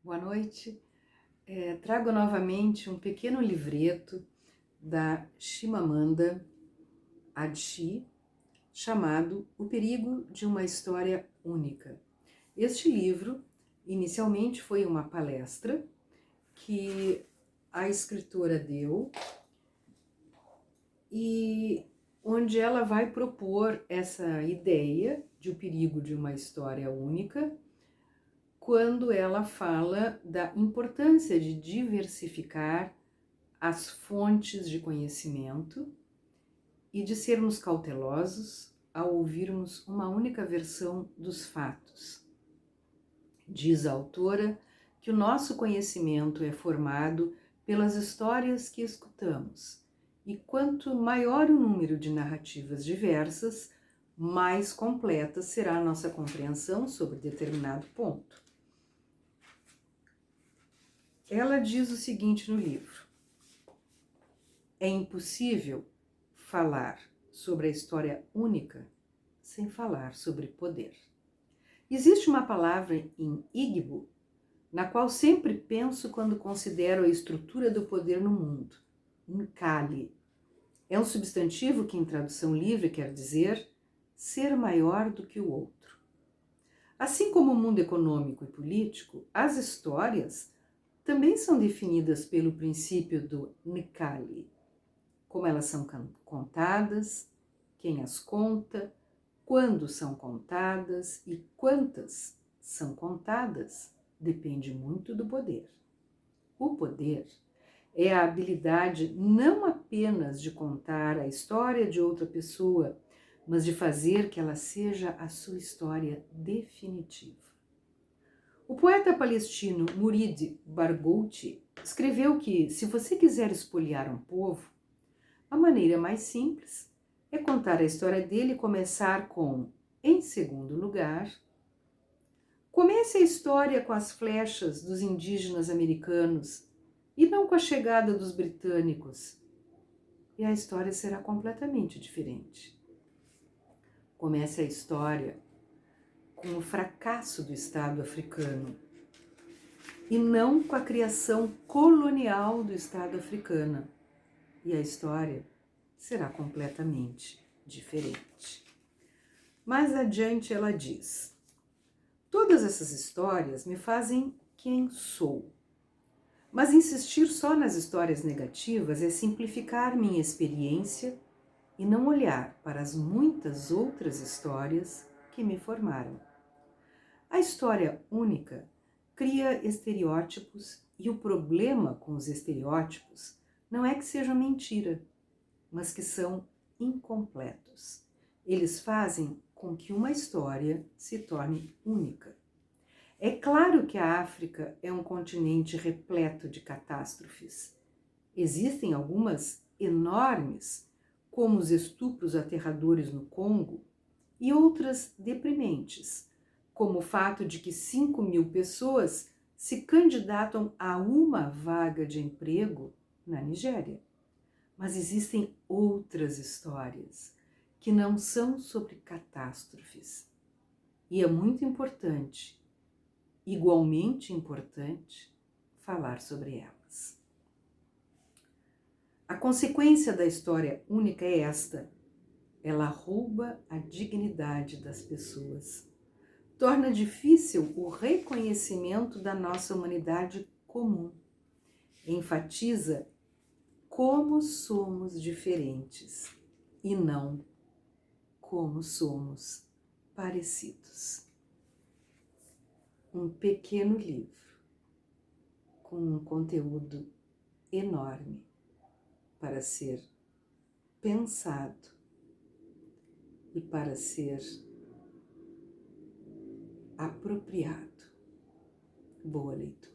Boa noite. Trago novamente um pequeno livreto da Chimamanda Adichie, chamado O Perigo de uma História Única. Este livro, inicialmente, foi uma palestra que a escritora deu e onde ela vai propor essa ideia de o perigo de uma história única, quando ela fala da importância de diversificar as fontes de conhecimento e de sermos cautelosos ao ouvirmos uma única versão dos fatos. Diz a autora que o nosso conhecimento é formado pelas histórias que escutamos, e quanto maior o número de narrativas diversas, mais completa será a nossa compreensão sobre determinado ponto. Ela diz o seguinte no livro: é impossível falar sobre a história única sem falar sobre poder. Existe uma palavra em Igbo na qual sempre penso quando considero a estrutura do poder no mundo: Nkali. É um substantivo que em tradução livre quer dizer ser maior do que o outro. Assim como o mundo econômico e político, as histórias também são definidas pelo princípio do Nkali. Como elas são contadas, quem as conta, quando são contadas e quantas são contadas, depende muito do poder. O poder é a habilidade não apenas de contar a história de outra pessoa, mas de fazer que ela seja a sua história definitiva. O poeta palestino Murid Barghouti escreveu que, se você quiser espoliar um povo, a maneira mais simples é contar a história dele e começar com, em segundo lugar, comece a história com as flechas dos indígenas americanos e não com a chegada dos britânicos, e a história será completamente diferente. Comece a história com o fracasso do Estado africano e não com a criação colonial do Estado africano, e a história será completamente diferente. Mais adiante ela diz: todas essas histórias me fazem quem sou, mas insistir só nas histórias negativas é simplificar minha experiência e não olhar para as muitas outras histórias que me formaram. A história única cria estereótipos e o problema com os estereótipos não é que sejam mentira, mas que são incompletos. Eles fazem com que uma história se torne única. É claro que a África é um continente repleto de catástrofes. Existem algumas enormes, como os estupros aterradores no Congo, e outras deprimentes, como o fato de que 5.000 pessoas se candidatam a uma vaga de emprego na Nigéria. Mas existem outras histórias que não são sobre catástrofes. E é muito importante, igualmente importante, falar sobre elas. A consequência da história única é esta: ela rouba a dignidade das pessoas, torna difícil o reconhecimento da nossa humanidade comum, enfatiza como somos diferentes e não como somos parecidos. Um pequeno livro com um conteúdo enorme para ser pensado e para ser apropriado. Boa leitura.